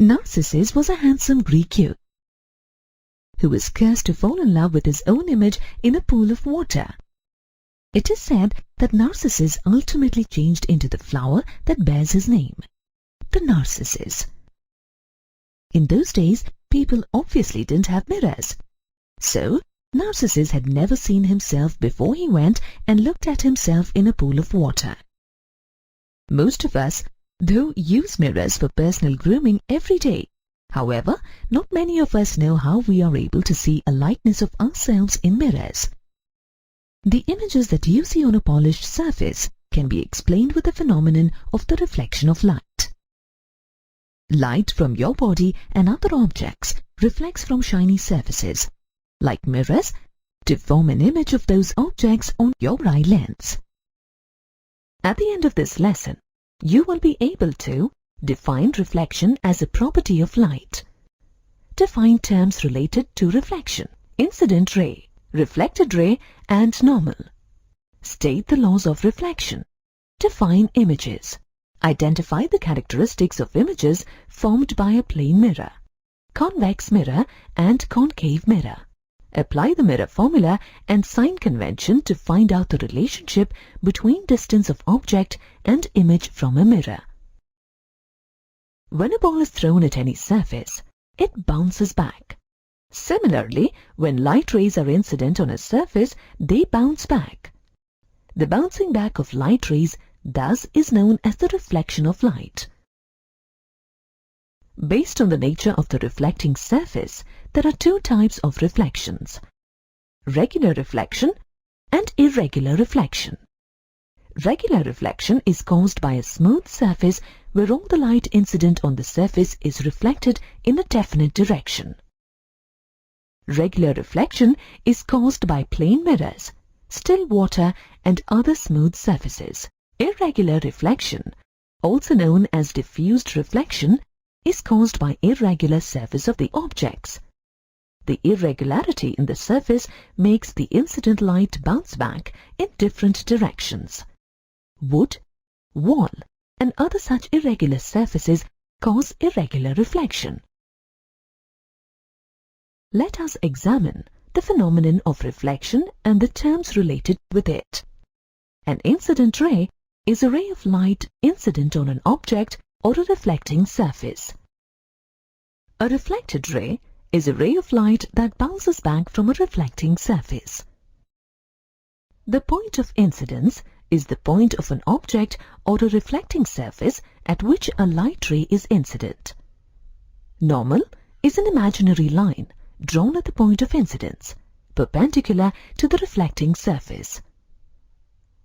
Narcissus was a handsome Greek youth who was cursed to fall in love with his own image in a pool of water. It is said that Narcissus ultimately changed into the flower that bears his name, the narcissus. In those days, people obviously didn't have mirrors. So, Narcissus had never seen himself before he went and looked at himself in a pool of water. Most of us, though, use mirrors for personal grooming every day. However, not many of us know how we are able to see a likeness of ourselves in mirrors. The images that you see on a polished surface can be explained with the phenomenon of the reflection of light. Light from your body and other objects reflects from shiny surfaces, like mirrors, to form an image of those objects on your eye lens. At the end of this lesson, you will be able to define reflection as a property of light, define terms related to reflection, incident ray, reflected ray, and normal, state the laws of reflection, define images, identify the characteristics of images formed by a plane mirror, convex mirror, and concave mirror. Apply the mirror formula and sign convention to find out the relationship between distance of object and image from a mirror. When a ball is thrown at any surface, it bounces back. Similarly, when light rays are incident on a surface, they bounce back. The bouncing back of light rays thus is known as the reflection of light. Based on the nature of the reflecting surface, there are two types of reflections: regular reflection and irregular reflection. Regular reflection is caused by a smooth surface where all the light incident on the surface is reflected in a definite direction. Regular reflection is caused by plane mirrors, still water, and other smooth surfaces. Irregular reflection, also known as diffused reflection, is caused by irregular surface of the objects. The irregularity in the surface makes the incident light bounce back in different directions. Wood, wall, and other such irregular surfaces cause irregular reflection. Let us examine the phenomenon of reflection and the terms related with it. An incident ray is a ray of light incident on an object or a reflecting surface. A reflected ray is a ray of light that bounces back from a reflecting surface. The point of incidence is the point of an object or a reflecting surface at which a light ray is incident. Normal is an imaginary line drawn at the point of incidence, perpendicular to the reflecting surface.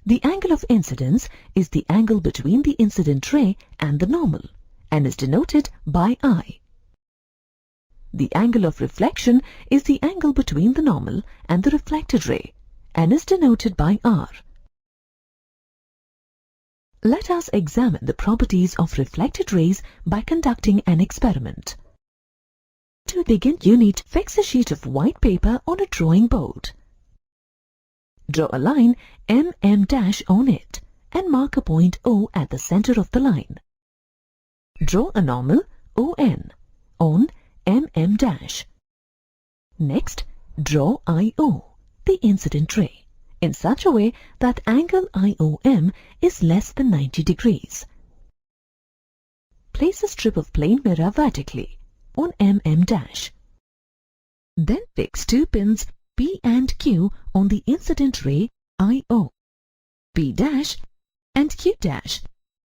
The angle of incidence is the angle between the incident ray and the normal, and is denoted by I. The angle of reflection is the angle between the normal and the reflected ray, and is denoted by R. Let us examine the properties of reflected rays by conducting an experiment. To begin, you need to fix a sheet of white paper on a drawing board. Draw a line MM' on it and mark a point O at the center of the line. Draw a normal ON on MM'. Next, draw IO, the incident ray, in such a way that angle IOM is less than 90 degrees. Place a strip of plane mirror vertically on MM'. Then fix two pins P and Q on the incident ray IO. P' and Q',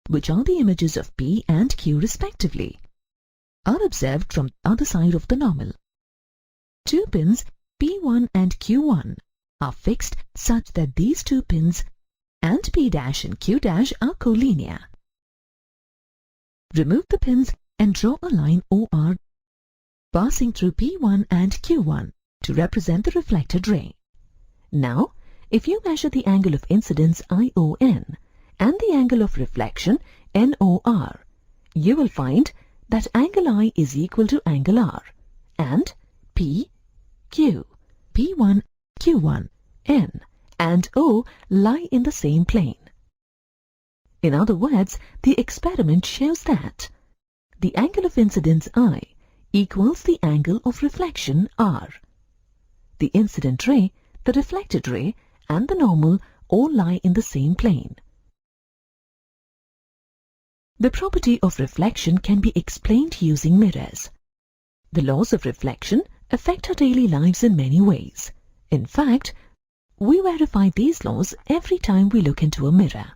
which are the images of P and Q respectively, are observed from the other side of the normal. Two pins P1 and Q1 are fixed such that these two pins and P' and Q' are collinear. Remove the pins and draw a line OR passing through P1 and Q1 to represent the reflected ray. Now, if you measure the angle of incidence ION and the angle of reflection NOR, you will find that angle I is equal to angle R, and P, Q, P1, Q1, N, and O lie in the same plane. In other words, the experiment shows that the angle of incidence I equals the angle of reflection R. The incident ray, the reflected ray, and the normal all lie in the same plane. The property of reflection can be explained using mirrors. The laws of reflection affect our daily lives in many ways. In fact, we verify these laws every time we look into a mirror,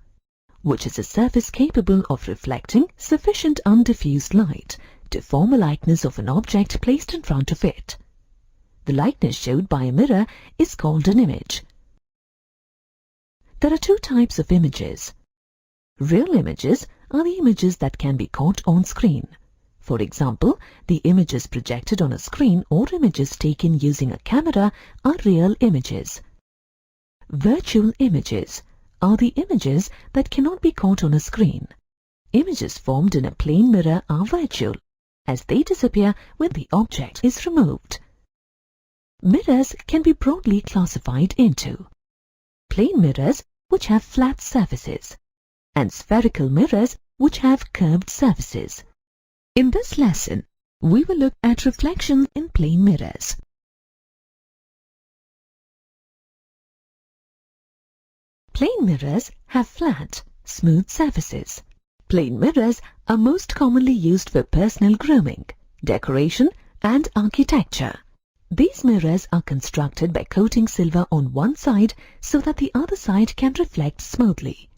which is a surface capable of reflecting sufficient undiffused light to form a likeness of an object placed in front of it. The likeness showed by a mirror is called an image. There are two types of images. Real images are the images that can be caught on screen. For example, the images projected on a screen or images taken using a camera are real images. Virtual images are the images that cannot be caught on a screen. Images formed in a plane mirror are virtual, as they disappear when the object is removed. Mirrors can be broadly classified into plane mirrors, which have flat surfaces, and spherical mirrors, which have curved surfaces. In this lesson, we will look at reflections in plane mirrors. Plane mirrors have flat, smooth surfaces. Plane mirrors are most commonly used for personal grooming, decoration, and architecture. These mirrors are constructed by coating silver on one side so that the other side can reflect smoothly.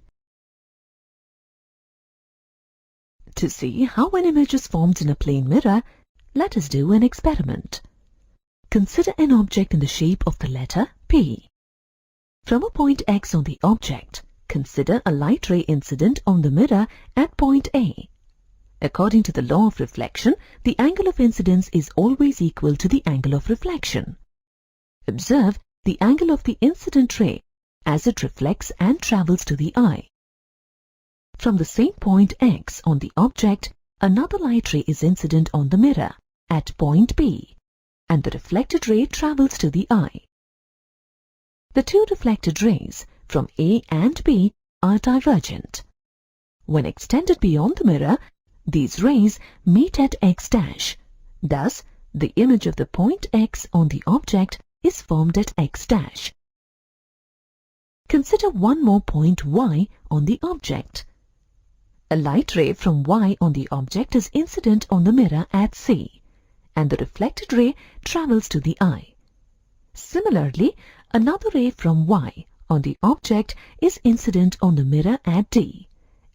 To see how an image is formed in a plane mirror, let us do an experiment. Consider an object in the shape of the letter P. From a point X on the object, consider a light ray incident on the mirror at point A. According to the law of reflection, the angle of incidence is always equal to the angle of reflection. Observe the angle of the incident ray as it reflects and travels to the eye. From the same point X on the object, another light ray is incident on the mirror at point B, and the reflected ray travels to the eye. The two reflected rays from A and B are divergent. When extended beyond the mirror, these rays meet at X dash. Thus, the image of the point X on the object is formed at X dash. Consider one more point Y on the object. A light ray from Y on the object is incident on the mirror at C, and the reflected ray travels to the eye. Similarly, another ray from Y on the object is incident on the mirror at D,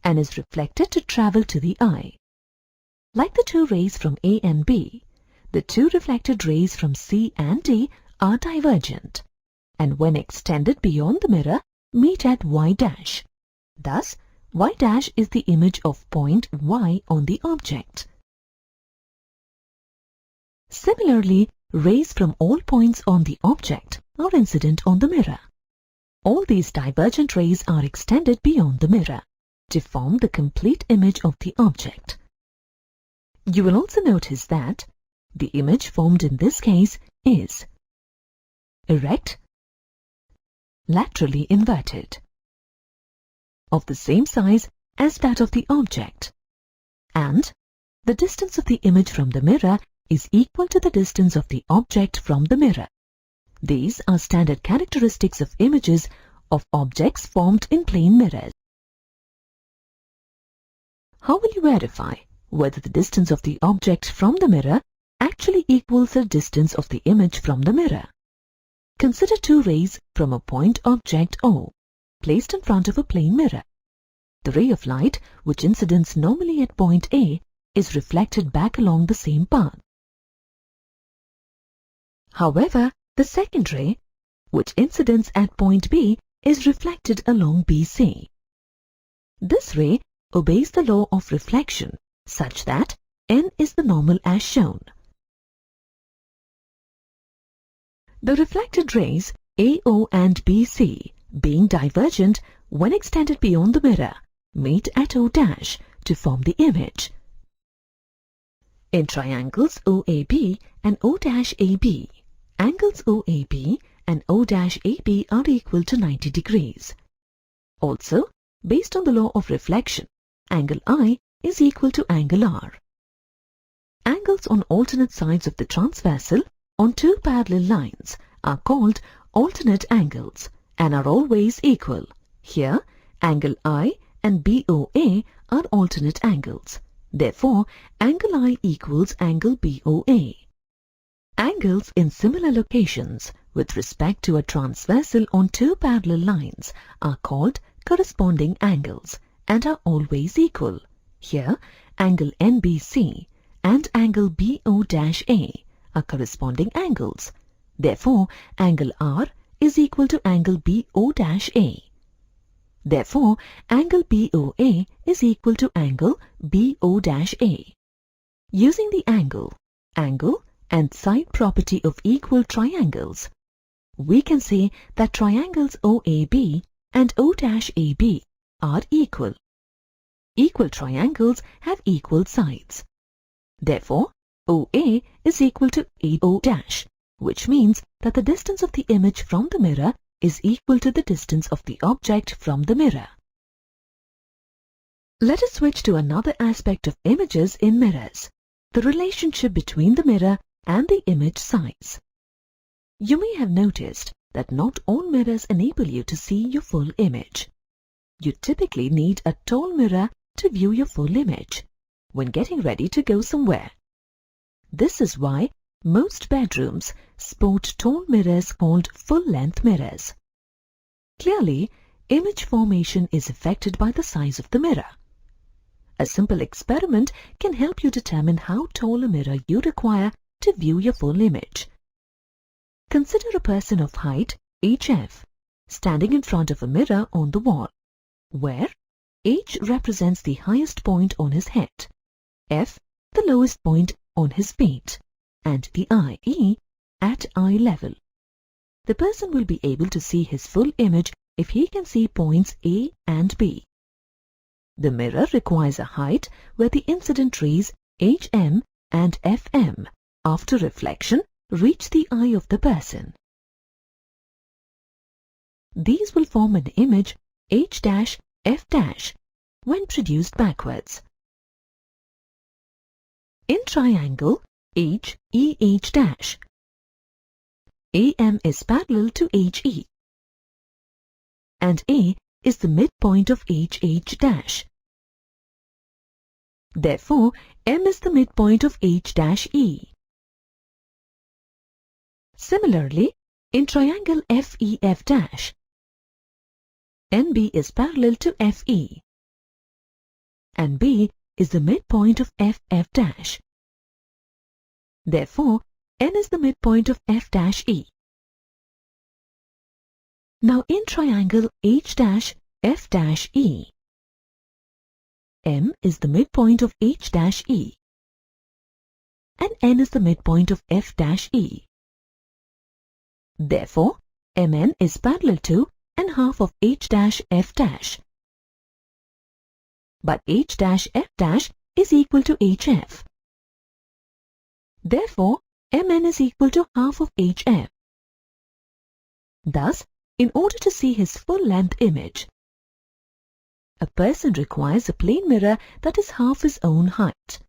and is reflected to travel to the eye. Like the two rays from A and B, the two reflected rays from C and D are divergent, and when extended beyond the mirror, meet at Y dash. Thus, Y dash is the image of point Y on the object. Similarly, rays from all points on the object are incident on the mirror. All these divergent rays are extended beyond the mirror to form the complete image of the object. You will also notice that the image formed in this case is erect, laterally inverted, of the same size as that of the object, and the distance of the image from the mirror is equal to the distance of the object from the mirror. These are standard characteristics of images of objects formed in plane mirrors. How will you verify whether the distance of the object from the mirror actually equals the distance of the image from the mirror? Consider two rays from a point object O placed in front of a plane mirror. The ray of light, which incidents normally at point A, is reflected back along the same path. However, the second ray, which incidents at point B, is reflected along BC. This ray obeys the law of reflection such that N is the normal as shown. The reflected rays AO and BC, being divergent when extended beyond the mirror, meet at O dash to form the image. In triangles OAB and O dash AB, angles OAB and O dash AB are equal to 90 degrees. Also, based on the law of reflection, angle I is equal to angle R. angles on alternate sides of the transversal on two parallel lines are called alternate angles and are always equal. Here, angle I and BOA are alternate angles. Therefore, angle I equals angle BOA. Angles in similar locations with respect to a transversal on two parallel lines are called corresponding angles and are always equal. Here, angle NBC and angle BO-A are corresponding angles. Therefore, angle R is equal to angle BO-A. Therefore, angle BOA is equal to angle BO-A. Using the angle, and side property of equal triangles, we can say that triangles OAB and O-AB are equal. Equal triangles have equal sides. Therefore, OA is equal to AO', which means that the distance of the image from the mirror is equal to the distance of the object from the mirror. Let us switch to another aspect of images in mirrors, the relationship between the mirror and the image size. You may have noticed that not all mirrors enable you to see your full image. You typically need a tall mirror to view your full image when getting ready to go somewhere. This is why most bedrooms sport tall mirrors called full-length mirrors. Clearly, image formation is affected by the size of the mirror. A simple experiment can help you determine how tall a mirror you require to view your full image. Consider a person of height HF standing in front of a mirror on the wall, where H represents the highest point on his head, F the lowest point on his feet, and the eye, E, at eye level. The person will be able to see his full image if he can see points A and B. The mirror requires a height where the incident rays HM and FM, after reflection, reach the eye of the person. These will form an image H', F' when produced backwards. In triangle HEH', AM is parallel to HE, and A is the midpoint of HH'. Therefore, M is the midpoint of H'E. Similarly, in triangle FEF', NB is parallel to FE, and B is the midpoint of FF'. Therefore, N is the midpoint of F'E. Now in triangle H', F'E, M is the midpoint of H'E, and N is the midpoint of F'E. Therefore, MN is parallel to and half of H', but H', is equal to HF. Therefore, MN is equal to half of HF. Thus, in order to see his full-length image, a person requires a plane mirror that is half his own height.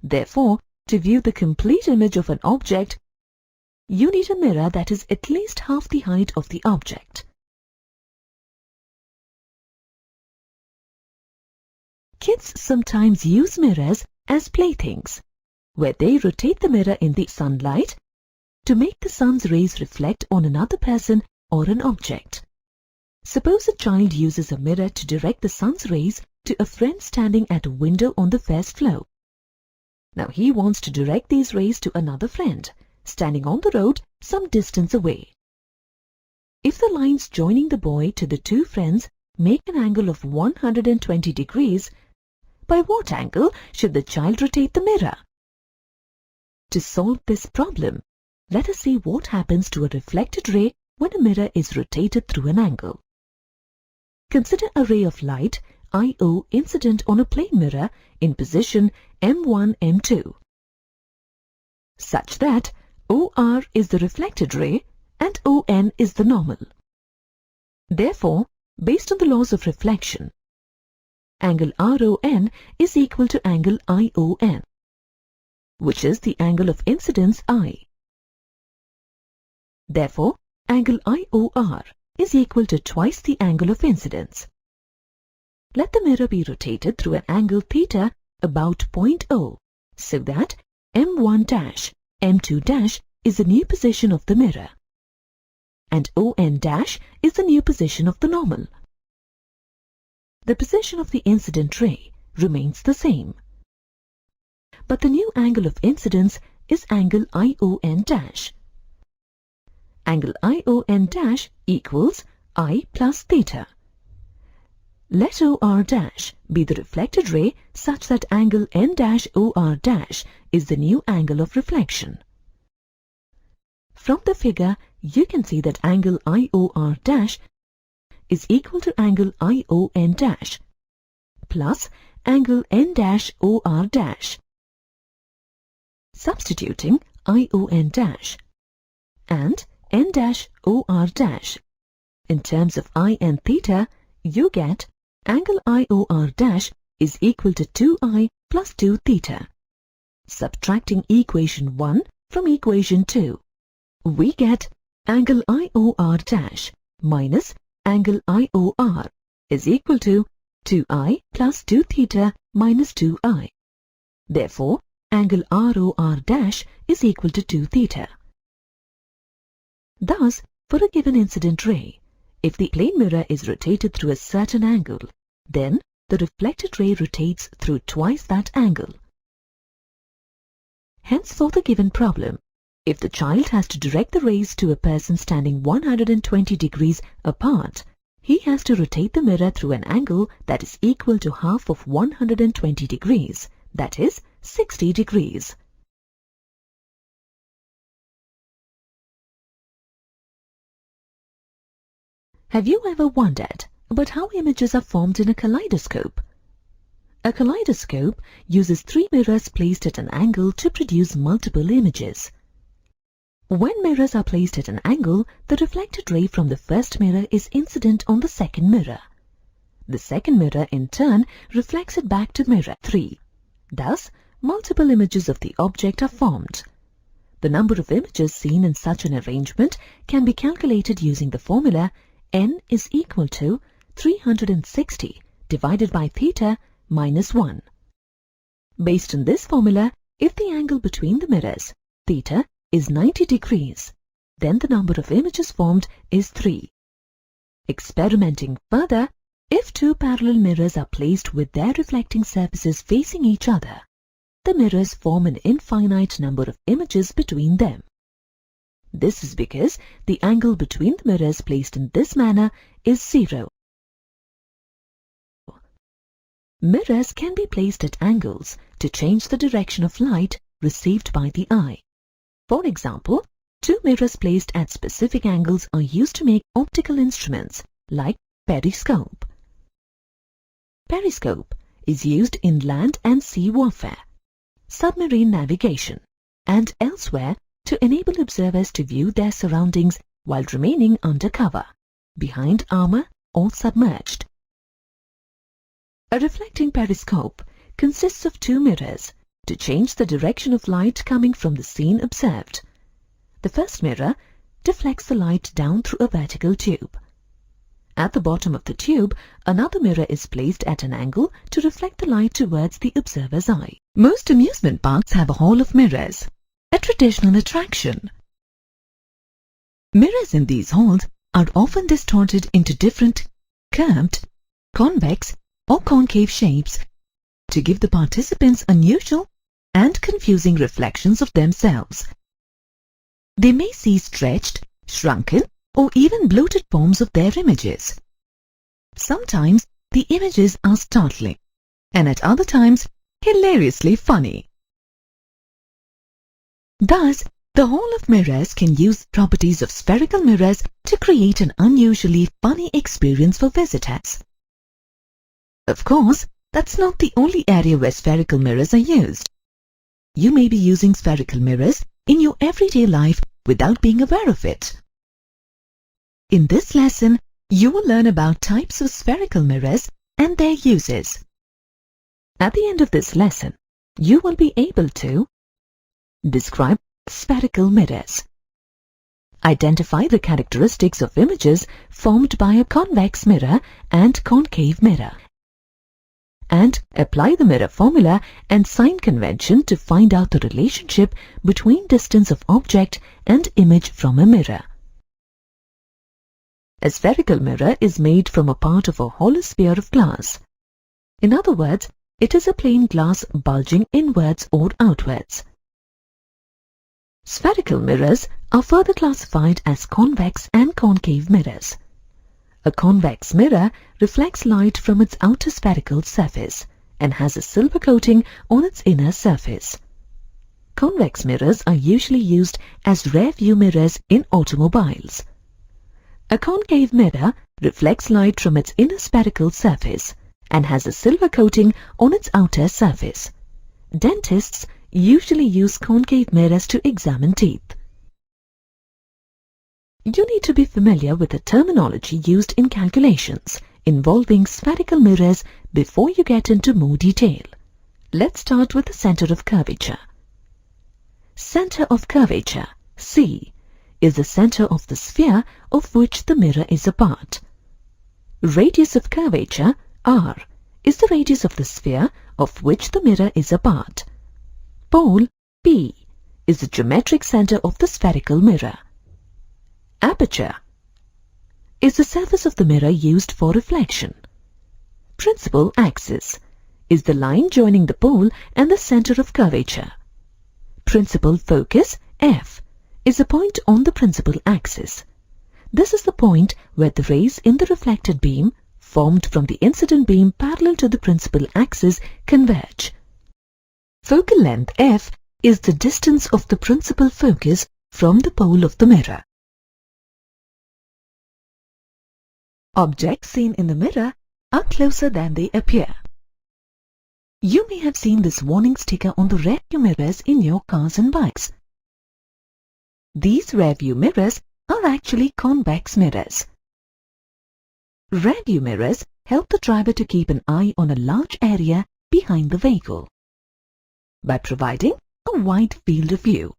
Therefore, to view the complete image of an object, you need a mirror that is at least half the height of the object. Kids sometimes use mirrors as playthings, where they rotate the mirror in the sunlight to make the sun's rays reflect on another person or an object. Suppose a child uses a mirror to direct the sun's rays to a friend standing at a window on the first floor. Now he wants to direct these rays to another friend standing on the road some distance away. If the lines joining the boy to the two friends make an angle of 120 degrees, by what angle should the child rotate the mirror? To solve this problem, let us see what happens to a reflected ray when a mirror is rotated through an angle. Consider a ray of light IO incident on a plane mirror in position M1, M2, such that OR is the reflected ray and ON is the normal. Therefore, based on the laws of reflection, angle RON is equal to angle ION. which is the angle of incidence I. Therefore, angle IOR is equal to twice the angle of incidence. Let the mirror be rotated through an angle theta about point O, so that M1', M2' is the new position of the mirror, and ON' is the new position of the normal. The position of the incident ray remains the same, but the new angle of incidence is angle ION'. Angle ION' equals I plus theta. Let OR' be the reflected ray such that angle N'-OR' is the new angle of reflection. From the figure, you can see that angle IOR' is equal to angle ION' plus angle N'-OR'. Substituting ION' and N'-OR' in terms of I and theta, you get angle IOR' is equal to 2I plus 2 theta. Subtracting equation 1 from equation 2, we get angle IOR' minus angle IOR is equal to 2I plus 2 theta minus 2I. Therefore, angle ROR' is equal to 2 theta. Thus, for a given incident ray, if the plane mirror is rotated through a certain angle, then the reflected ray rotates through twice that angle. Hence, for the given problem, if the child has to direct the rays to a person standing 120 degrees apart, he has to rotate the mirror through an angle that is equal to half of 120 degrees, that is 60 degrees. Have you ever wondered about how images are formed in a kaleidoscope? A kaleidoscope uses 3 mirrors placed at an angle to produce multiple images. When mirrors are placed at an angle, the reflected ray from the first mirror is incident on the second mirror. The second mirror, in turn, reflects it back to mirror 3. Thus, multiple images of the object are formed. The number of images seen in such an arrangement can be calculated using the formula N is equal to 360 divided by theta minus 1. Based on this formula, if the angle between the mirrors, theta, is 90 degrees, then the number of images formed is 3. Experimenting further, if 2 parallel mirrors are placed with their reflecting surfaces facing each other, the mirrors form an infinite number of images between them. This is because the angle between the mirrors placed in this manner is 0. Mirrors can be placed at angles to change the direction of light received by the eye. For example, 2 mirrors placed at specific angles are used to make optical instruments like periscope. Periscope is used in land and sea warfare, submarine navigation, and elsewhere to enable observers to view their surroundings while remaining under cover, behind armor or submerged. A reflecting periscope consists of 2 mirrors to change the direction of light coming from the scene observed. The first mirror deflects the light down through a vertical tube. At the bottom of the tube, another mirror is placed at an angle to reflect the light towards the observer's eye. Most amusement parks have a hall of mirrors, a traditional attraction. Mirrors in these halls are often distorted into different curved, convex or concave shapes to give the participants unusual and confusing reflections of themselves. They may see stretched, shrunken or even bloated forms of their images. Sometimes the images are startling and at other times hilariously funny. Thus, the hall of mirrors can use properties of spherical mirrors to create an unusually funny experience for visitors. Of course, that's not the only area where spherical mirrors are used. You may be using spherical mirrors in your everyday life without being aware of it. In this lesson, you will learn about types of spherical mirrors and their uses. At the end of this lesson, you will be able to Describe spherical mirrors. Identify the characteristics of images formed by a convex mirror and concave mirror. And apply the mirror formula and sign convention to find out the relationship between distance of object and image from a mirror. A spherical mirror is made from a part of a hollow sphere of glass. In other words, it is a plain glass bulging inwards or outwards. Spherical mirrors are further classified as convex and concave mirrors. A convex mirror reflects light from its outer spherical surface and has a silver coating on its inner surface. Convex mirrors are usually used as rear-view mirrors in automobiles. A concave mirror reflects light from its inner spherical surface and has a silver coating on its outer surface. Dentists usually use concave mirrors to examine teeth. You need to be familiar with the terminology used in calculations involving spherical mirrors before you get into more detail. Let's start with the center of curvature. Center of curvature, C, is the center of the sphere of which the mirror is a part. Radius of curvature, R, is the radius of the sphere of which the mirror is a part. Pole, P, is the geometric center of the spherical mirror. Aperture is the surface of the mirror used for reflection. Principal axis is the line joining the pole and the center of curvature. Principal focus, F, is a point on the principal axis. This is the point where the rays in the reflected beam, formed from the incident beam parallel to the principal axis, converge. Focal length, F, is the distance of the principal focus from the pole of the mirror. Objects seen in the mirror are closer than they appear. You may have seen this warning sticker on the rear-view mirrors in your cars and bikes. These rear-view mirrors are actually convex mirrors. Rear-view mirrors help the driver to keep an eye on a large area behind the vehicle by providing a wide field of view.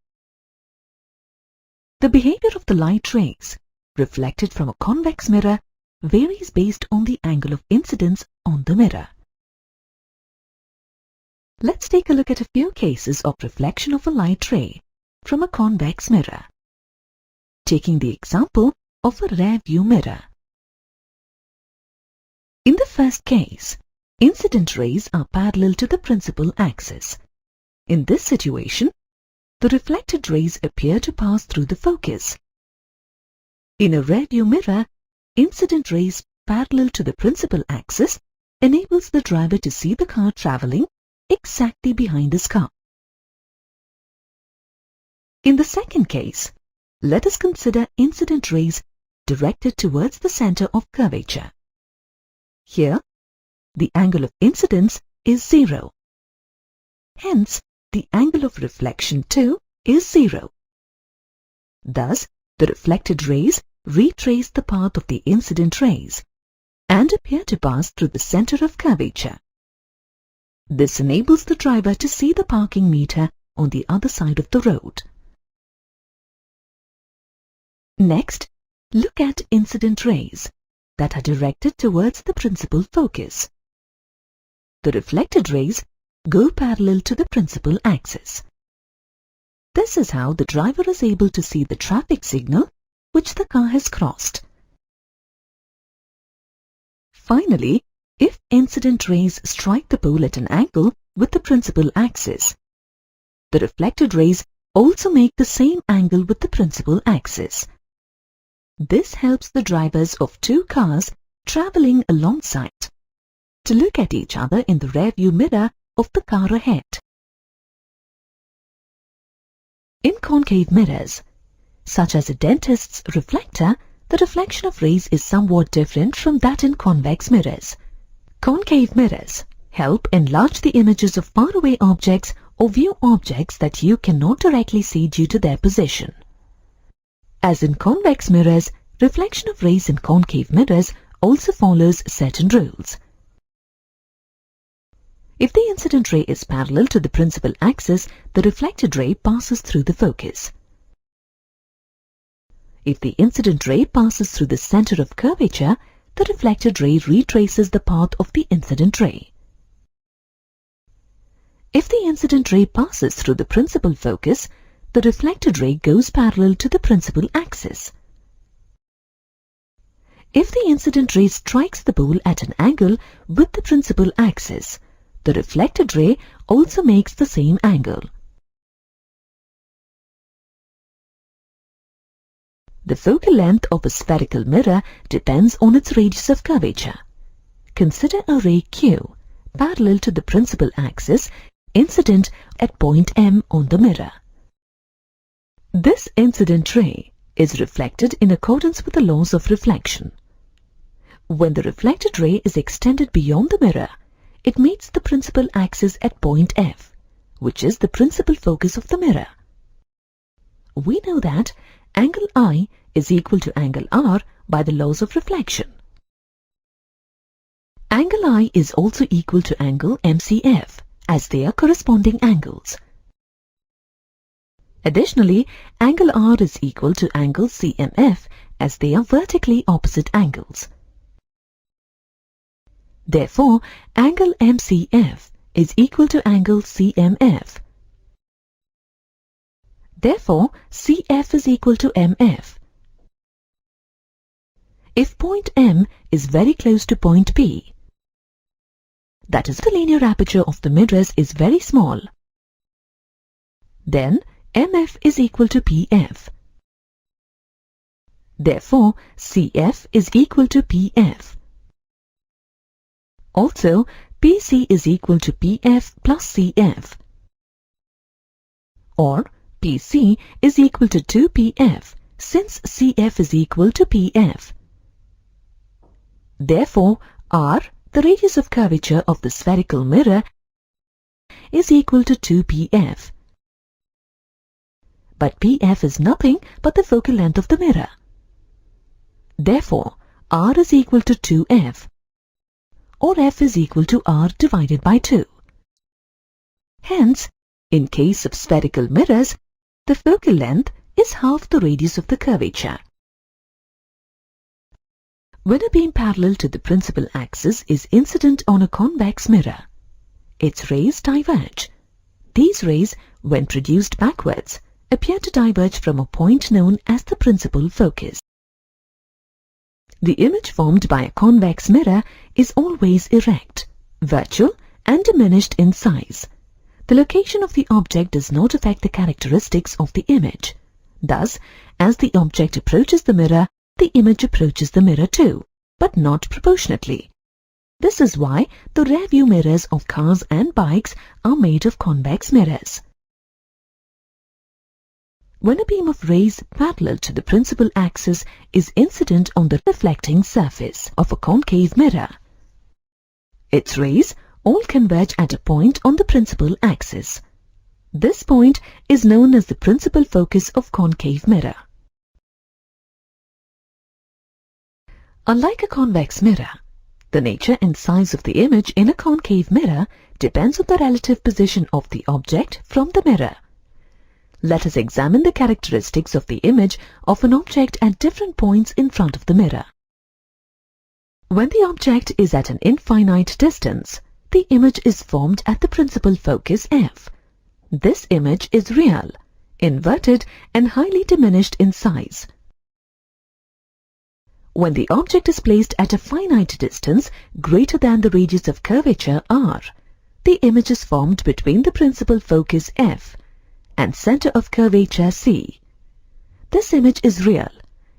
The behavior of the light rays reflected from a convex mirror varies based on the angle of incidence on the mirror. Let's take a look at a few cases of reflection of a light ray from a convex mirror, taking the example of a rear-view mirror. In the first case, incident rays are parallel to the principal axis. In this situation, the reflected rays appear to pass through the focus. In a rear-view mirror, incident rays parallel to the principal axis enables the driver to see the car traveling exactly behind his car. In the second case, let us consider incident rays directed towards the center of curvature. Here, the angle of incidence is 0. Hence, the angle of reflection too is 0. Thus, the reflected rays retrace the path of the incident rays and appear to pass through the center of curvature. This enables the driver to see the parking meter on the other side of the road. Next, look at incident rays that are directed towards the principal focus. The reflected rays go parallel to the principal axis. This is how the driver is able to see the traffic signal which the car has crossed. Finally, if incident rays strike the pole at an angle with the principal axis, the reflected rays also make the same angle with the principal axis. This helps the drivers of two cars traveling alongside to look at each other in the rear-view mirror of the car ahead. In concave mirrors, such as a dentist's reflector, the reflection of rays is somewhat different from that in convex mirrors. Concave mirrors help enlarge the images of faraway objects or view objects that you cannot directly see due to their position. As in convex mirrors, reflection of rays in concave mirrors also follows certain rules. If the incident ray is parallel to the principal axis, the reflected ray passes through the focus. If the incident ray passes through the center of curvature, the reflected ray retraces the path of the incident ray. If the incident ray passes through the principal focus, the reflected ray goes parallel to the principal axis. If the incident ray strikes the pole at an angle with the principal axis, the reflected ray also makes the same angle. The focal length of a spherical mirror depends on its radius of curvature. Consider a ray Q parallel to the principal axis incident at point M on the mirror. This incident ray is reflected in accordance with the laws of reflection. When the reflected ray is extended beyond the mirror, it meets the principal axis at point F, which is the principal focus of the mirror. We know that angle I is equal to angle R by the laws of reflection. Angle I is also equal to angle MCF, as they are corresponding angles. Additionally, angle R is equal to angle CMF, as they are vertically opposite angles. Therefore, angle MCF is equal to angle CMF. Therefore, CF is equal to MF. If point M is very close to point P, that is, the linear aperture of the mirrors is very small, then MF is equal to PF. Therefore, CF is equal to PF. Also, PC is equal to PF plus CF, or PC is equal to 2PF, since CF is equal to PF. Therefore, R, the radius of curvature of the spherical mirror, is equal to 2PF. But PF is nothing but the focal length of the mirror. Therefore, R is equal to 2F, or F is equal to R divided by 2. Hence, in case of spherical mirrors, the focal length is half the radius of the curvature. When a beam parallel to the principal axis is incident on a convex mirror, its rays diverge. These rays, when produced backwards, appear to diverge from a point known as the principal focus. The image formed by a convex mirror is always erect, virtual, and diminished in size. The location of the object does not affect the characteristics of the image. Thus, as the object approaches the mirror, the image approaches the mirror too, but not proportionately. This is why the rear view mirrors of cars and bikes are made of convex mirrors. When a beam of rays parallel to the principal axis is incident on the reflecting surface of a concave mirror, its rays all converge at a point on the principal axis. This point is known as the principal focus of concave mirror. Unlike a convex mirror, the nature and size of the image in a concave mirror depends on the relative position of the object from the mirror. Let us examine the characteristics of the image of an object at different points in front of the mirror. When the object is at an infinite distance, the image is formed at the principal focus F. This image is real, inverted, and highly diminished in size. When the object is placed at a finite distance greater than the radius of curvature R, the image is formed between the principal focus F and center of curvature C. This image is real,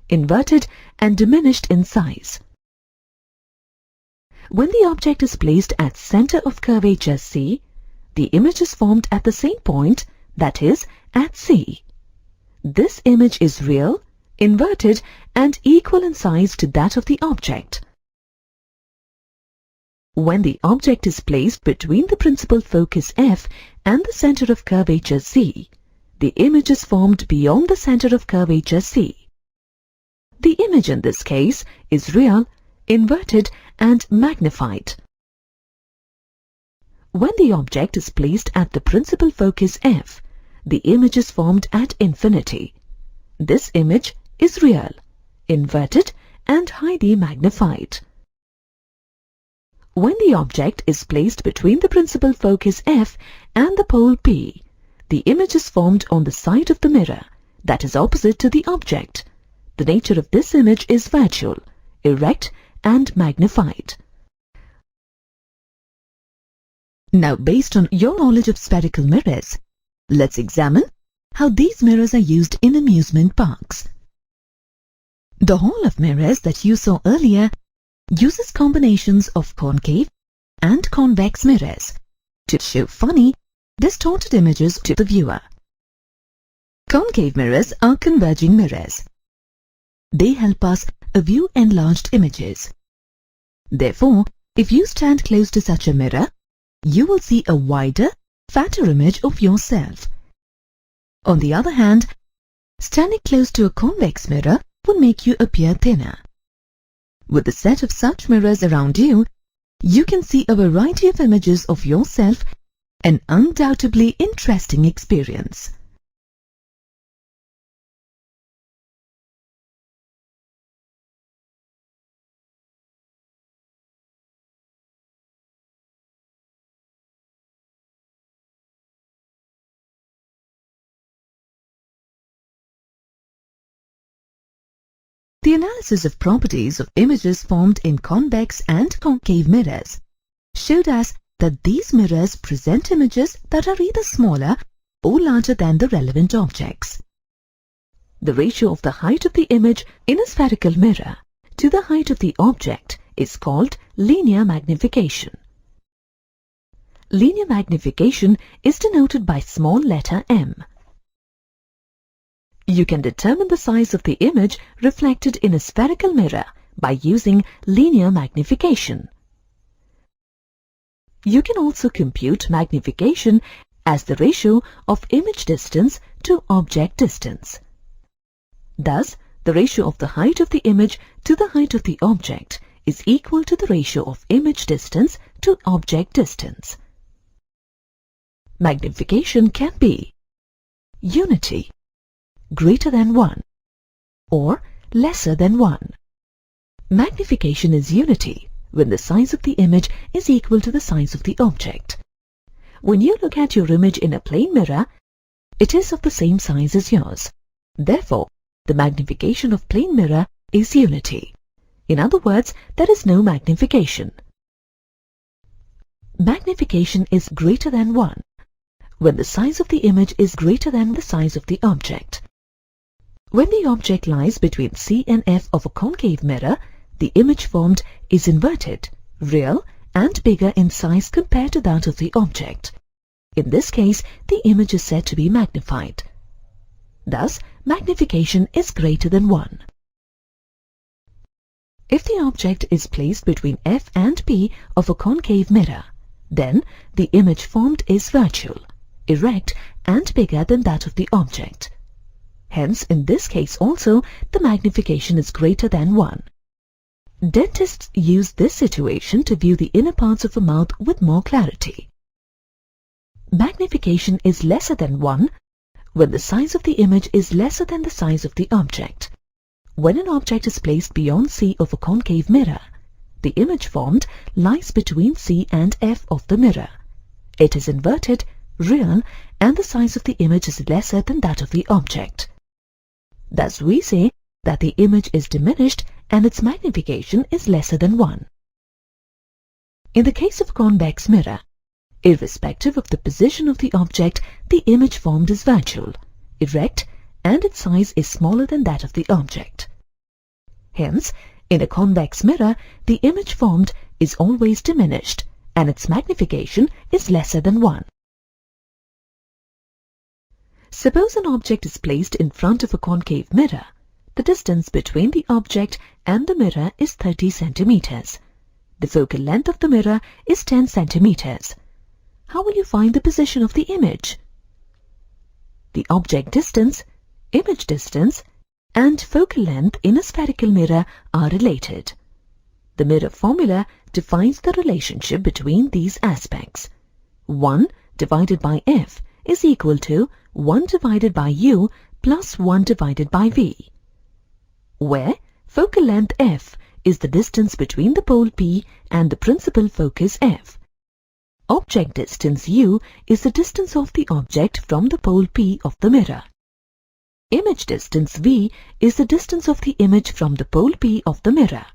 inverted, and diminished in size. When the object is placed at center of curvature C, the image is formed at the same point, that is, at C. This image is real, inverted, and equal in size to that of the object. When the object is placed between the principal focus F and the center of curvature C, the image is formed beyond the center of curvature C. The image in this case is real, inverted, and magnified. When the object is placed at the principal focus f, the image is formed at infinity. This image is real, inverted, and highly magnified. When the object is placed between the principal focus f and the pole P, the image is formed on the side of the mirror that is opposite to the object. The nature of this image is virtual, erect, and magnified. Now, based on your knowledge of spherical mirrors, let's examine how these mirrors are used in amusement parks. The hall of mirrors that you saw earlier uses combinations of concave and convex mirrors to show funny, distorted images to the viewer. Concave mirrors are converging mirrors. They help us view enlarged images. Therefore, if you stand close to such a mirror, you will see a wider, fatter image of yourself. On the other hand, standing close to a convex mirror would make you appear thinner. With the set of such mirrors around you, you can see a variety of images of yourself, an undoubtedly interesting experience. The analysis of properties of images formed in convex and concave mirrors showed us that these mirrors present images that are either smaller or larger than the relevant objects. The ratio of the height of the image in a spherical mirror to the height of the object is called linear magnification. Linear magnification is denoted by small letter m. You can determine the size of the image reflected in a spherical mirror by using linear magnification. You can also compute magnification as the ratio of image distance to object distance. Thus, the ratio of the height of the image to the height of the object is equal to the ratio of image distance to object distance. Magnification can be unity, greater than 1, or lesser than 1. Magnification is unity when the size of the image is equal to the size of the object. When you look at your image in a plane mirror, it is of the same size as yours. Therefore, the magnification of plane mirror is unity. In other words, there is no magnification. Magnification is greater than 1 when the size of the image is greater than the size of the object. When the object lies between C and F of a concave mirror, the image formed is inverted, real, and bigger in size compared to that of the object. In this case, the image is said to be magnified. Thus, magnification is greater than 1. If the object is placed between F and P of a concave mirror, then the image formed is virtual, erect, and bigger than that of the object. Hence, in this case also, the magnification is greater than 1. Dentists use this situation to view the inner parts of a mouth with more clarity. Magnification is lesser than 1 when the size of the image is lesser than the size of the object. When an object is placed beyond C of a concave mirror, the image formed lies between C and F of the mirror. It is inverted, real, and the size of the image is lesser than that of the object. Thus we say that the image is diminished and its magnification is lesser than 1. In the case of a convex mirror, irrespective of the position of the object, the image formed is virtual, erect, and its size is smaller than that of the object. Hence, in a convex mirror, the image formed is always diminished and its magnification is lesser than 1. Suppose an object is placed in front of a concave mirror. The distance between the object and the mirror is 30 centimeters. The focal length of the mirror is 10 centimeters. How will you find the position of the image? The object distance, image distance, and focal length in a spherical mirror are related. The mirror formula defines the relationship between these aspects. 1 divided by f is equal to 1 divided by u plus 1 divided by v, where focal length f is the distance between the pole P and the principal focus f. Object distance u is the distance of the object from the pole P of the mirror. Image distance v is the distance of the image from the pole P of the mirror.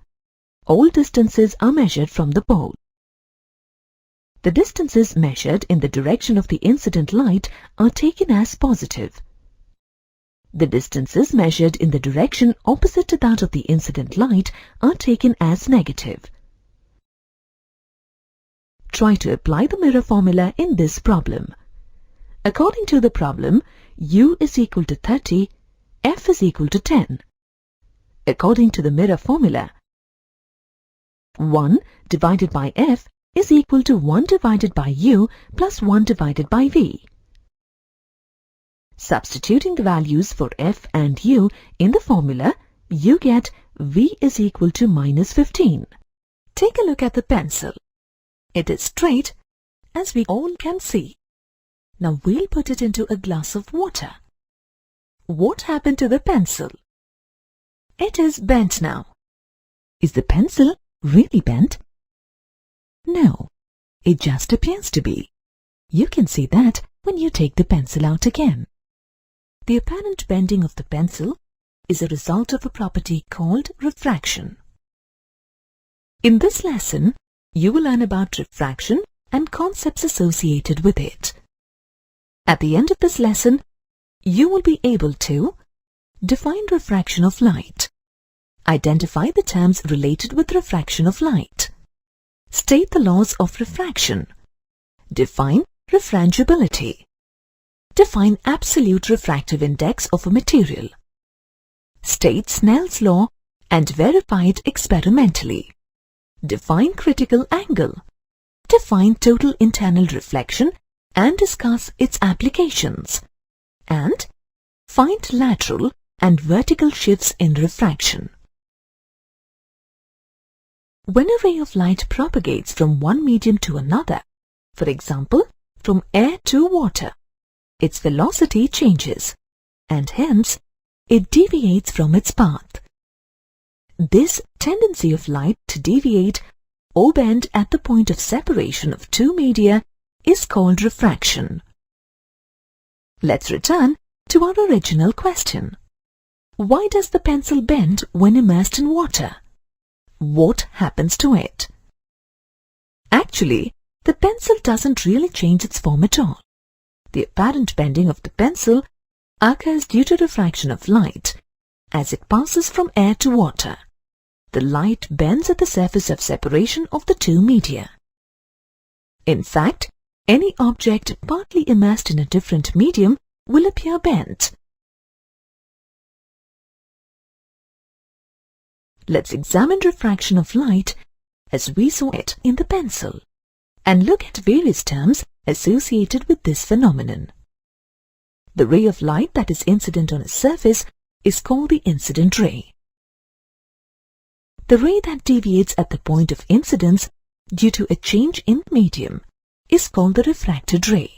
All distances are measured from the pole. The distances measured in the direction of the incident light are taken as positive. The distances measured in the direction opposite to that of the incident light are taken as negative. Try to apply the mirror formula in this problem. According to the problem, u is equal to 30, f is equal to 10. According to the mirror formula, 1 divided by f is equal to 1 divided by u plus 1 divided by v. Substituting the values for f and u in the formula, you get v is equal to minus 15. Take a look at the pencil. It is straight, as we all can see. Now we'll put it into a glass of water. What happened to the pencil? It is bent now. Is the pencil really bent? No, it just appears to be. You can see that when you take the pencil out again. The apparent bending of the pencil is a result of a property called refraction. In this lesson, you will learn about refraction and concepts associated with it. At the end of this lesson, you will be able to define refraction of light, identify the terms related with refraction of light, state the laws of refraction, define refrangibility, define absolute refractive index of a material, state Snell's law and verify it experimentally, define critical angle, define total internal reflection and discuss its applications, and find lateral and vertical shifts in refraction. When a ray of light propagates from one medium to another, for example, from air to water, its velocity changes, and hence, it deviates from its path. This tendency of light to deviate or bend at the point of separation of two media is called refraction. Let's return to our original question. Why does the pencil bend when immersed in water? What happens to it? Actually, the pencil doesn't really change its form at all. The apparent bending of the pencil occurs due to refraction of light as it passes from air to water. The light bends at the surface of separation of the two media. In fact, any object partly immersed in a different medium will appear bent. Let's examine refraction of light as we saw it in the pencil and look at various terms associated with this phenomenon. The ray of light that is incident on a surface is called the incident ray. The ray that deviates at the point of incidence due to a change in the medium is called the refracted ray.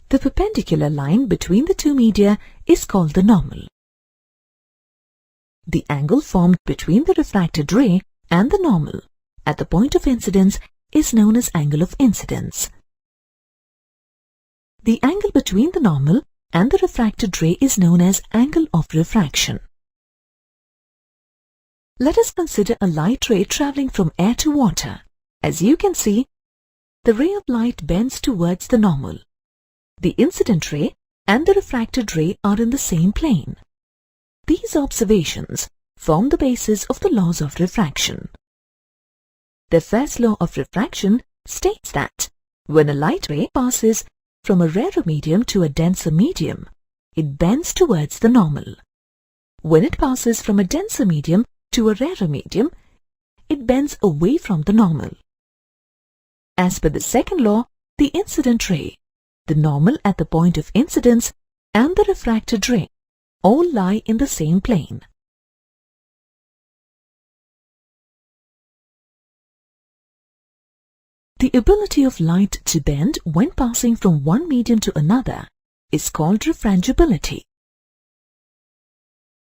The perpendicular line between the two media is called the normal. The angle formed between the refracted ray and the normal at the point of incidence is known as angle of incidence. The angle between the normal and the refracted ray is known as angle of refraction. Let us consider a light ray traveling from air to water. As you can see, the ray of light bends towards the normal. The incident ray and the refracted ray are in the same plane. These observations form the basis of the laws of refraction. The first law of refraction states that when a light ray passes from a rarer medium to a denser medium, it bends towards the normal. When it passes from a denser medium to a rarer medium, it bends away from the normal. As per the second law, the incident ray, the normal at the point of incidence, and the refracted ray all lie in the same plane. The ability of light to bend when passing from one medium to another is called refrangibility.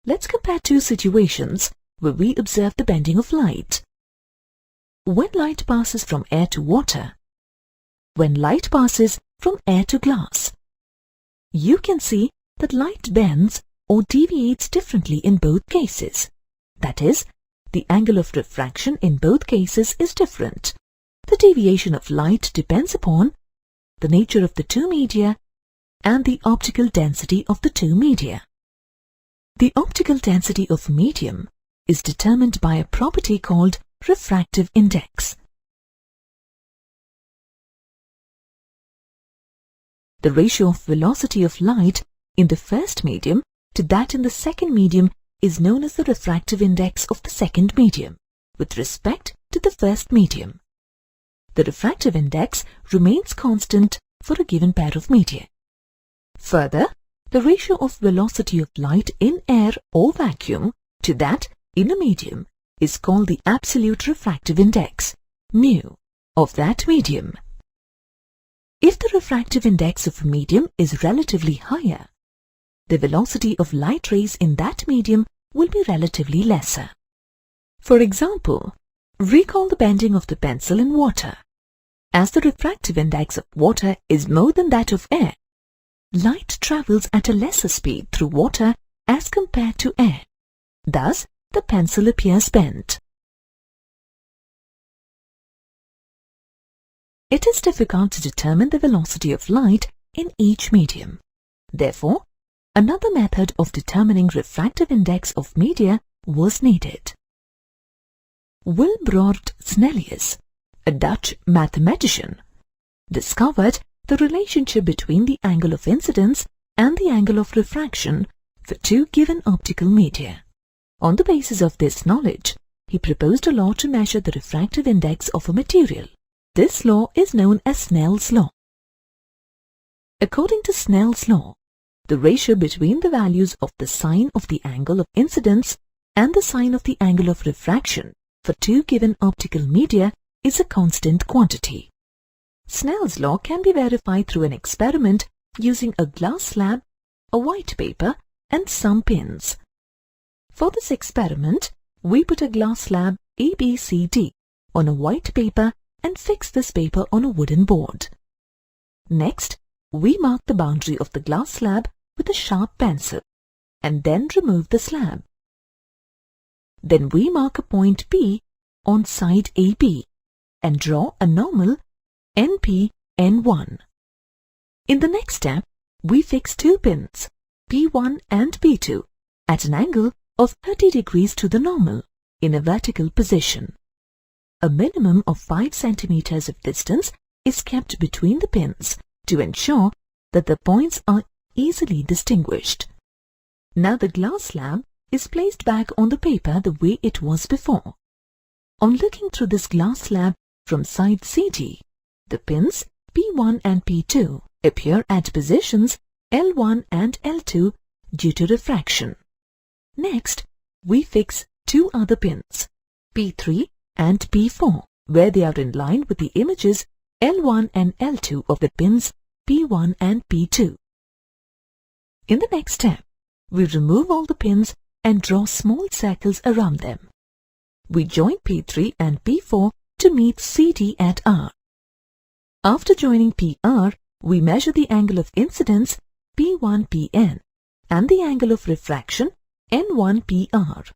Let's compare two situations where we observe the bending of light. When light passes from air to water, when light passes from air to glass, you can see that light bends or deviates differently in both cases. That is, the angle of refraction in both cases is different. The deviation of light depends upon the nature of the two media and the optical density of the two media. The optical density of medium is determined by a property called refractive index. The ratio of velocity of light in the first medium to that in the second medium is known as the refractive index of the second medium with respect to the first medium. The refractive index remains constant for a given pair of media. Further, the ratio of velocity of light in air or vacuum to that in a medium is called the absolute refractive index, mu, of that medium. If the refractive index of a medium is relatively higher, the velocity of light rays in that medium will be relatively lesser. For example, recall the bending of the pencil in water. As the refractive index of water is more than that of air, light travels at a lesser speed through water as compared to air. Thus, the pencil appears bent. It is difficult to determine the velocity of light in each medium. Therefore, another method of determining refractive index of media was needed. Wilbrord Snellius, a Dutch mathematician, discovered the relationship between the angle of incidence and the angle of refraction for two given optical media. On the basis of this knowledge, he proposed a law to measure the refractive index of a material. This law is known as Snell's law. According to Snell's law, the ratio between the values of the sine of the angle of incidence and the sine of the angle of refraction for two given optical media is a constant quantity. Snell's law can be verified through an experiment using a glass slab, a white paper, and some pins. For this experiment, we put a glass slab ABCD on a white paper and fix this paper on a wooden board. Next, we mark the boundary of the glass slab with a sharp pencil and then remove the slab. Then we mark a point P on side AB and draw a normal NP-N1. In the next step, we fix two pins, P1 and P2, at an angle of 30 degrees to the normal in a vertical position. A minimum of 5 centimeters of distance is kept between the pins to ensure that the points are easily distinguished. Now the glass slab is placed back on the paper the way it was before. On looking through this glass slab from side CD, the pins P1 and P2 appear at positions L1 and L2 due to refraction. Next, we fix two other pins, P3 and P4, where they are in line with the images L1 and L2 of the pins P1 and P2. In the next step, we remove all the pins and draw small circles around them. We join P3 and P4 to meet CD at R. After joining PR, we measure the angle of incidence P1PN and the angle of refraction N1PR.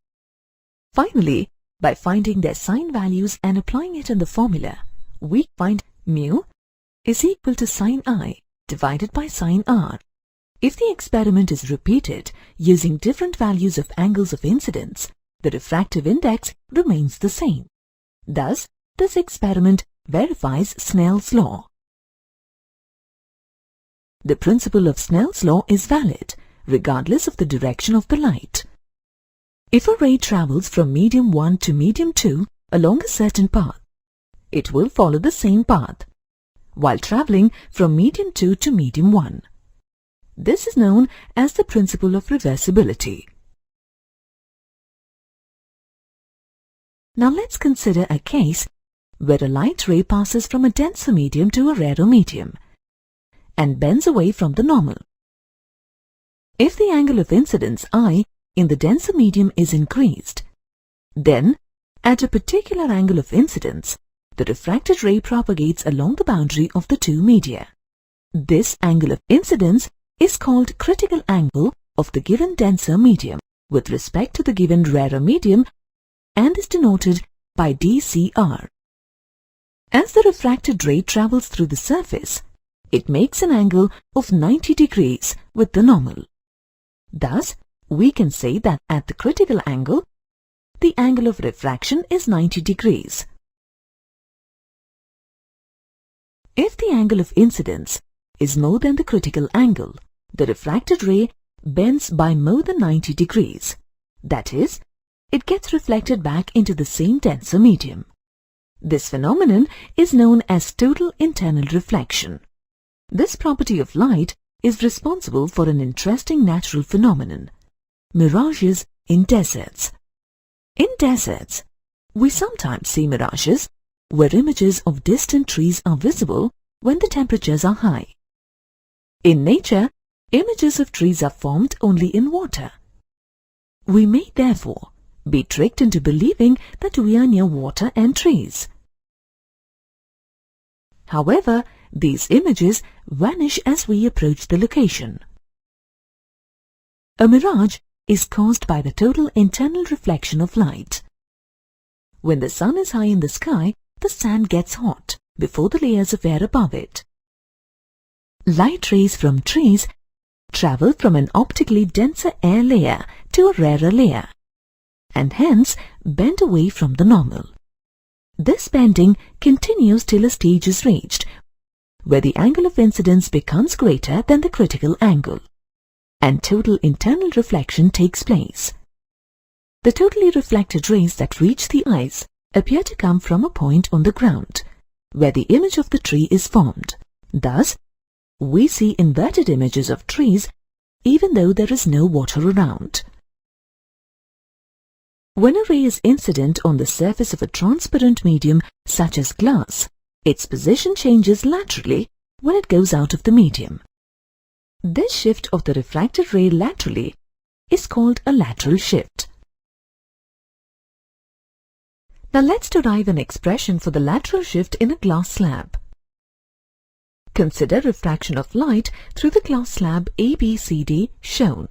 Finally, by finding their sine values and applying it in the formula, we find mu is equal to sine I divided by sine R. If the experiment is repeated using different values of angles of incidence, the refractive index remains the same. Thus, this experiment verifies Snell's law. The principle of Snell's law is valid regardless of the direction of the light. If a ray travels from medium 1 to medium 2 along a certain path, it will follow the same path while traveling from medium 2 to medium 1. This is known as the principle of reversibility. Now let's consider a case where a light ray passes from a denser medium to a rarer medium and bends away from the normal. If the angle of incidence I in the denser medium is increased, then at a particular angle of incidence, the refracted ray propagates along the boundary of the two media. This angle of incidence is called critical angle of the given denser medium with respect to the given rarer medium and is denoted by dCr. As the refracted ray travels through the surface, it makes an angle of 90 degrees with the normal. Thus, we can say that at the critical angle, the angle of refraction is 90 degrees. If the angle of incidence is more than the critical angle, the refracted ray bends by more than 90 degrees. That is, it gets reflected back into the same denser medium. This phenomenon is known as total internal reflection. This property of light is responsible for an interesting natural phenomenon, mirages in deserts. In deserts, we sometimes see mirages where images of distant trees are visible when the temperatures are high. In nature, images of trees are formed only in water. We may therefore be tricked into believing that we are near water and trees. However, these images vanish as we approach the location. A mirage is caused by the total internal reflection of light. When the sun is high in the sky, the sand gets hot before the layers of air above it. Light rays from trees travel from an optically denser air layer to a rarer layer, and hence bend away from the normal. This bending continues till a stage is reached where the angle of incidence becomes greater than the critical angle, and total internal reflection takes place. The totally reflected rays that reach the eyes appear to come from a point on the ground, where the image of the tree is formed. Thus, we see inverted images of trees even though there is no water around. When a ray is incident on the surface of a transparent medium such as glass, its position changes laterally when it goes out of the medium. This shift of the refracted ray laterally is called a lateral shift. Now let's derive an expression for the lateral shift in a glass slab. Consider refraction of light through the glass slab ABCD shown.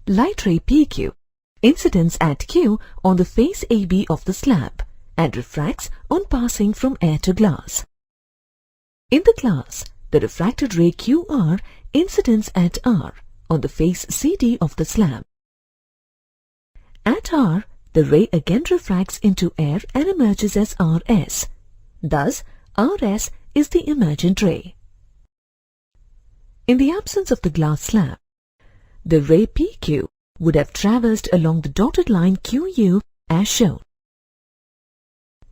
Light ray PQ incidence at Q on the face AB of the slab and refracts on passing from air to glass. In the glass, the refracted ray QR incidence at R on the face CD of the slab. At R, the ray again refracts into air and emerges as RS. Thus, RS is the emergent ray. In the absence of the glass slab, the ray PQ would have traversed along the dotted line QU as shown.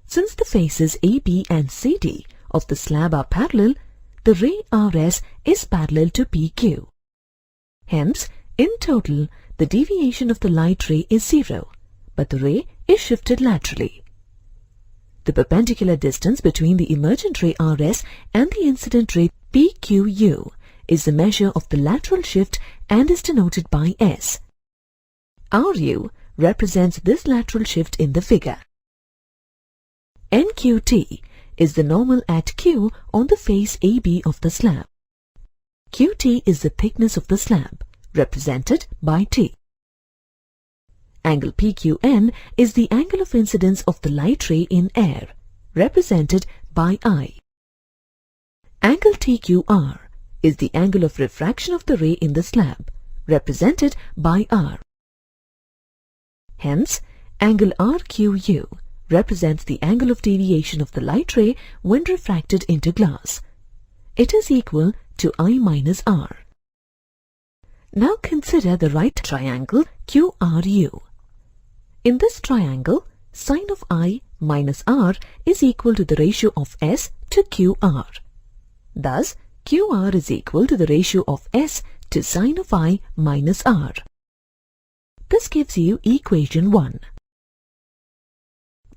Since the faces AB and CD of the slab are parallel, the ray RS is parallel to PQ. Hence, in total, the deviation of the light ray is 0, but the ray is shifted laterally. The perpendicular distance between the emergent ray RS and the incident ray PQU is the measure of the lateral shift and is denoted by S. RU represents this lateral shift in the figure. NQT is the normal at Q on the face AB of the slab. QT is the thickness of the slab, represented by T. Angle PQN is the angle of incidence of the light ray in air, represented by I. Angle TQR is the angle of refraction of the ray in the slab, represented by R. Hence, angle RQU represents the angle of deviation of the light ray when refracted into glass. It is equal to I minus R. Now consider the right triangle QRU. In this triangle, sine of I minus R is equal to the ratio of S to QR. Thus, QR is equal to the ratio of S to sine of I minus R. This gives you equation 1.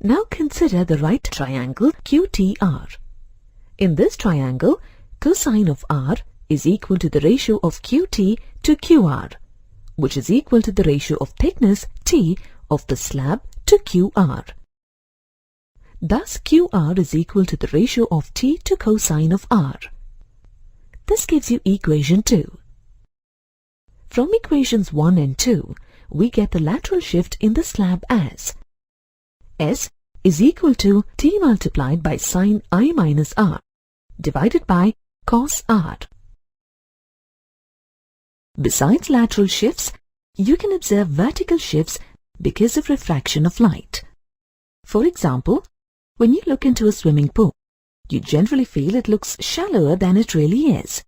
Now consider the right triangle QTR. In this triangle, cosine of R is equal to the ratio of QT to QR, which is equal to the ratio of thickness T of the slab to QR. Thus, QR is equal to the ratio of T to cosine of R. This gives you equation 2. From equations 1 and 2, we get the lateral shift in the slab as S is equal to T multiplied by sine I minus R divided by cos R. Besides lateral shifts, you can observe vertical shifts because of refraction of light. For example, when you look into a swimming pool, you generally feel it looks shallower than it really is.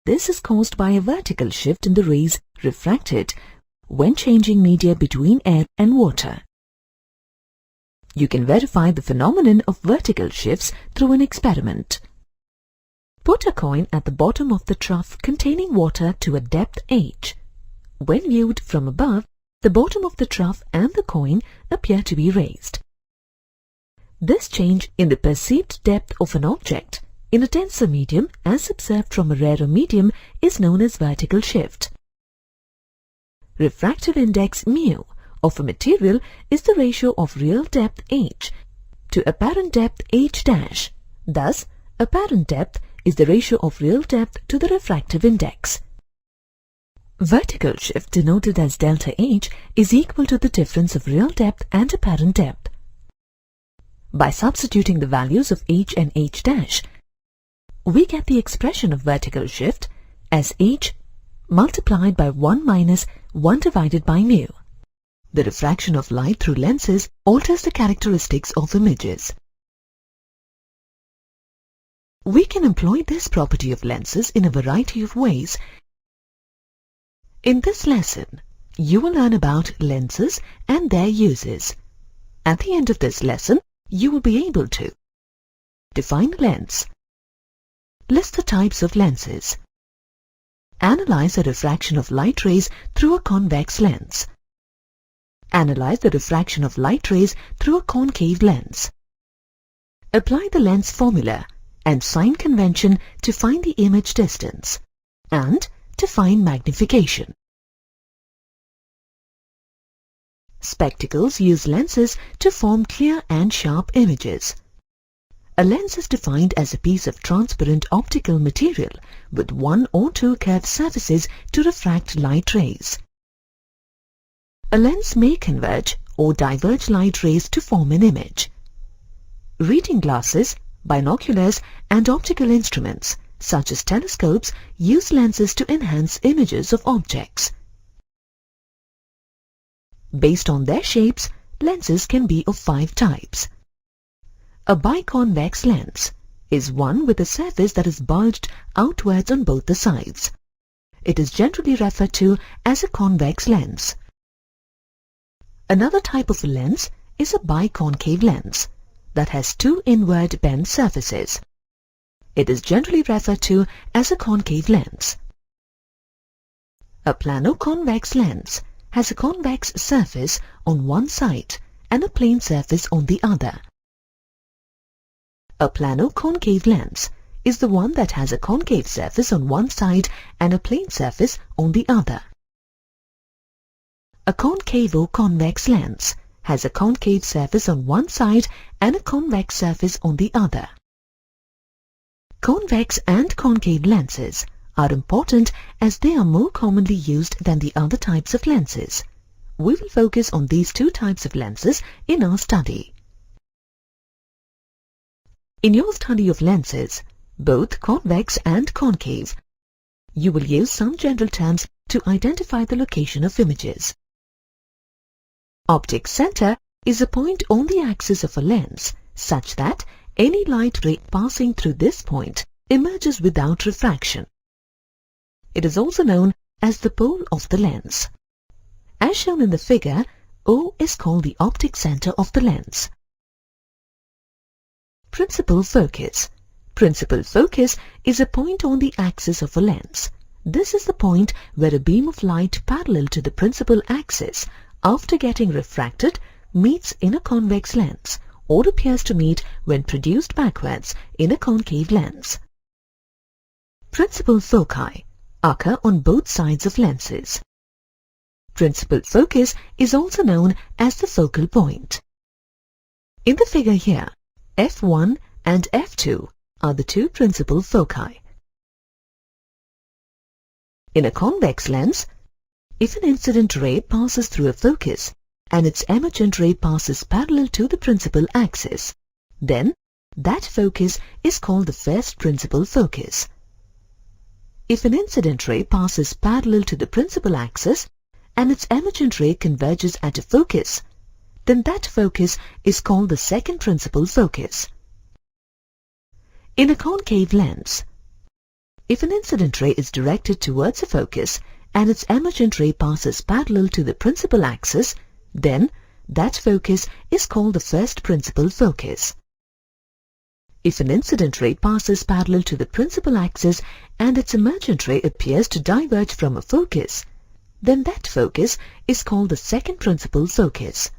This is caused by a vertical shift in the rays refracted when changing media between air and water. You can verify the phenomenon of vertical shifts through an experiment. Put a coin at the bottom of the trough containing water to a depth h. When viewed from above, the bottom of the trough and the coin appear to be raised. This change in the perceived depth of an object in a denser medium as observed from a rarer medium is known as vertical shift. Refractive index μ of a material is the ratio of real depth h to apparent depth h dash. Thus, apparent depth is the ratio of real depth to the refractive index. Vertical shift, denoted as delta h, is equal to the difference of real depth and apparent depth. By substituting the values of h and h dash, we get the expression of vertical shift as h multiplied by 1 minus 1 divided by mu. The refraction of light through lenses alters the characteristics of images. We can employ this property of lenses in a variety of ways. In this lesson, you will learn about lenses and their uses. At the end of this lesson, you will be able to define a lens, list the types of lenses, analyze the refraction of light rays through a convex lens, analyze the refraction of light rays through a concave lens, apply the lens formula and sign convention to find the image distance, and to find magnification. Spectacles use lenses to form clear and sharp images. A lens is defined as a piece of transparent optical material with one or two curved surfaces to refract light rays. A lens may converge or diverge light rays to form an image. Reading glasses, binoculars, and optical instruments, such as telescopes, use lenses to enhance images of objects. Based on their shapes, lenses can be of 5 types. A biconvex lens is one with a surface that is bulged outwards on both the sides. It is generally referred to as a convex lens. Another type of lens is a biconcave lens that has 2 inward bent surfaces. It is generally referred to as a concave lens. A plano-convex lens has a convex surface on one side and a plane surface on the other. A plano-concave lens is the one that has a concave surface on one side and a plane surface on the other. A concavo-convex lens has a concave surface on one side and a convex surface on the other. Convex and concave lenses are important as they are more commonly used than the other types of lenses. We will focus on these 2 types of lenses in our study. In your study of lenses, both convex and concave, you will use some general terms to identify the location of images. Optic center is a point on the axis of a lens such that any light ray passing through this point emerges without refraction. It is also known as the pole of the lens. As shown in the figure, O is called the optic center of the lens. Principal focus. Principal focus is a point on the axis of a lens. This is the point where a beam of light parallel to the principal axis, after getting refracted, meets in a convex lens or appears to meet when produced backwards in a concave lens. Principal foci occur on both sides of lenses. Principal focus is also known as the focal point. In the figure here, f1 and f2 are the two principal foci. In a convex lens, if an incident ray passes through a focus and its emergent ray passes parallel to the principal axis, then that focus is called the first principal focus. If an incident ray passes parallel to the principal axis and its emergent ray converges at a focus, then that focus is called the second principal focus. In a concave lens, if an incident ray is directed towards a focus and its emergent ray passes parallel to the principal axis, then that focus is called the first principal focus. If an incident ray passes parallel to the principal axis and its emergent ray appears to diverge from a focus, then that focus is called the second principal focus.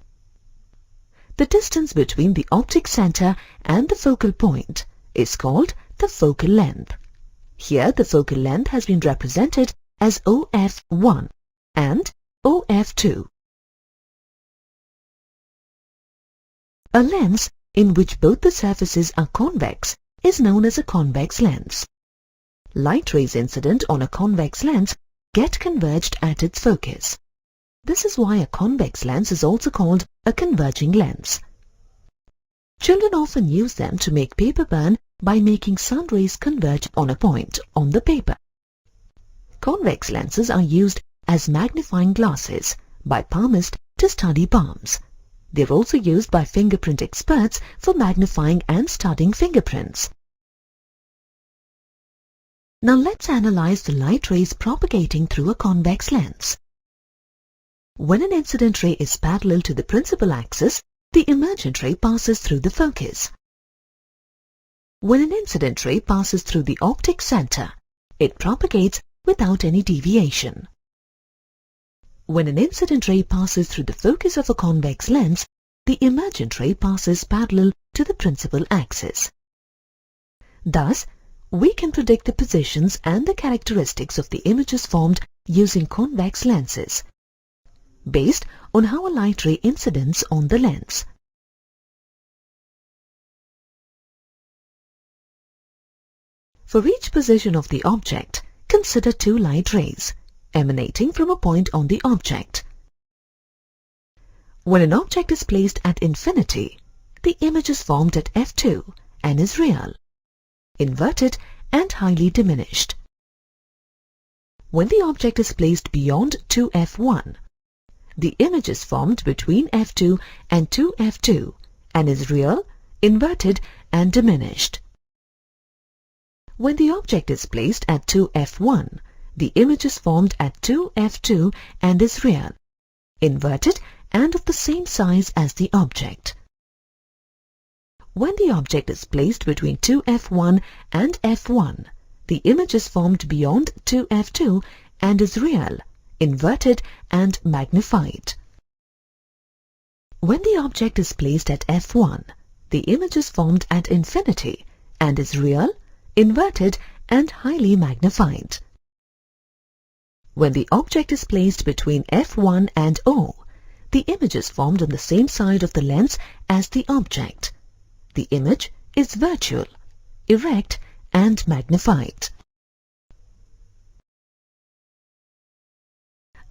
The distance between the optic center and the focal point is called the focal length. Here the focal length has been represented as OF1 and OF2. A lens in which both the surfaces are convex is known as a convex lens. Light rays incident on a convex lens get converged at its focus. This is why a convex lens is also called a converging lens. Children often use them to make paper burn by making sun rays converge on a point on the paper. Convex lenses are used as magnifying glasses by palmists to study palms. They are also used by fingerprint experts for magnifying and studying fingerprints. Now let's analyze the light rays propagating through a convex lens. When an incident ray is parallel to the principal axis, the emergent ray passes through the focus. When an incident ray passes through the optic center, it propagates without any deviation. When an incident ray passes through the focus of a convex lens, the emergent ray passes parallel to the principal axis. Thus, we can predict the positions and the characteristics of the images formed using convex lenses, based on how a light ray incidents on the lens. For each position of the object, consider two light rays emanating from a point on the object. When an object is placed at infinity, the image is formed at f2 and is real, inverted and highly diminished. When the object is placed beyond 2f1, the image is formed between f2 and 2f2 and is real, inverted and diminished. When the object is placed at 2f1, the image is formed at 2f2 and is real, inverted and of the same size as the object. When the object is placed between 2f1 and f1, the image is formed beyond 2f2 and is real, inverted and magnified. When the object is placed at f1, the image is formed at infinity and is real, inverted and highly magnified. When the object is placed between f1 and O, the image is formed on the same side of the lens as the object. The image is virtual, erect and magnified.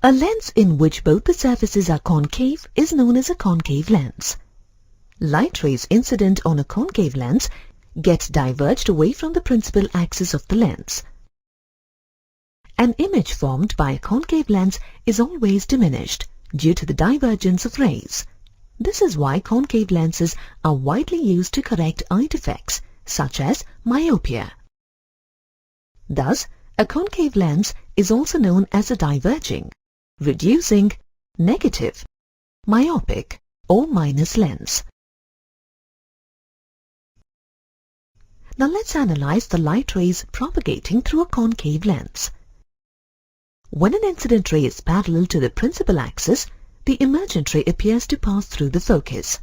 A lens in which both the surfaces are concave is known as a concave lens. Light rays incident on a concave lens get diverged away from the principal axis of the lens. An image formed by a concave lens is always diminished due to the divergence of rays. This is why concave lenses are widely used to correct eye defects such as myopia. Thus, a concave lens is also known as a diverging, reducing, negative, myopic or minus lens. Now let's analyze the light rays propagating through a concave lens. When an incident ray is parallel to the principal axis, the emergent ray appears to pass through the focus.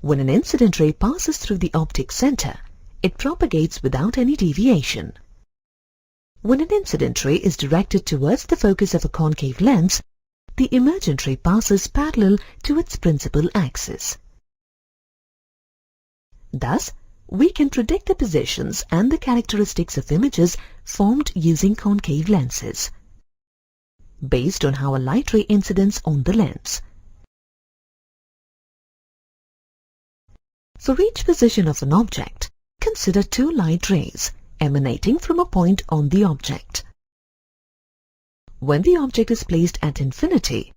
When an incident ray passes through the optic center, it propagates without any deviation. When an incident ray is directed towards the focus of a concave lens, the emergent ray passes parallel to its principal axis. Thus, we can predict the positions and the characteristics of images formed using concave lenses, based on how a light ray incidents on the lens. For each position of an object, consider two light rays emanating from a point on the object. When the object is placed at infinity,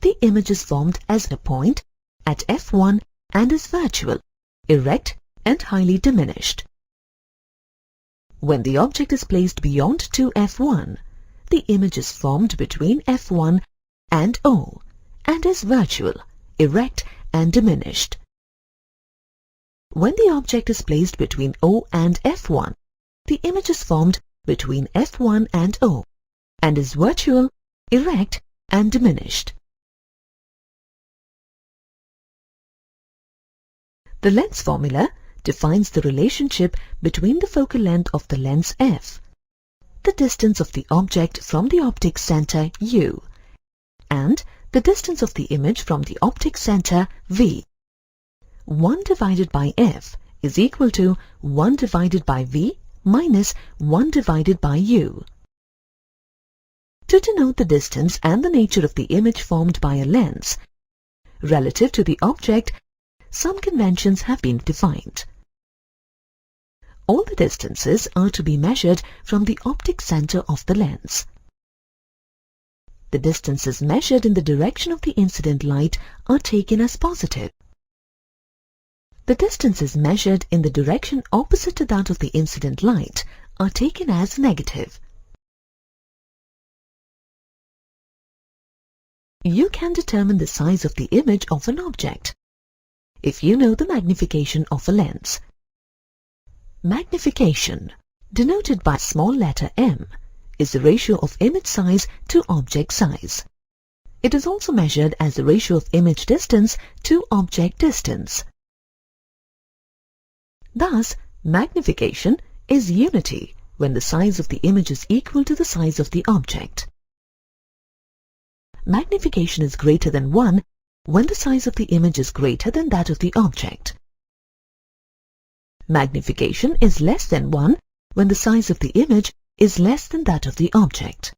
the image is formed as a point at f1 and is virtual, erect and highly diminished. When the object is placed beyond 2f1, the image is formed between f1 and O and is virtual, erect and diminished. When the object is placed between O and f1, the image is formed between f1 and O and is virtual, erect and diminished. The lens formula defines the relationship between the focal length of the lens f, the distance of the object from the optic center u, and the distance of the image from the optic center v. 1 divided by f is equal to 1 divided by v minus 1 divided by u. To denote the distance and the nature of the image formed by a lens, relative to the object, some conventions have been defined. All the distances are to be measured from the optic center of the lens. The distances measured in the direction of the incident light are taken as positive. The distances measured in the direction opposite to that of the incident light are taken as negative. You can determine the size of the image of an object if you know the magnification of a lens. Magnification, denoted by small letter m, is the ratio of image size to object size. It is also measured as the ratio of image distance to object distance. Thus, magnification is unity when the size of the image is equal to the size of the object. Magnification is greater than 1 when the size of the image is greater than that of the object. Magnification is less than 1 when the size of the image is less than that of the object.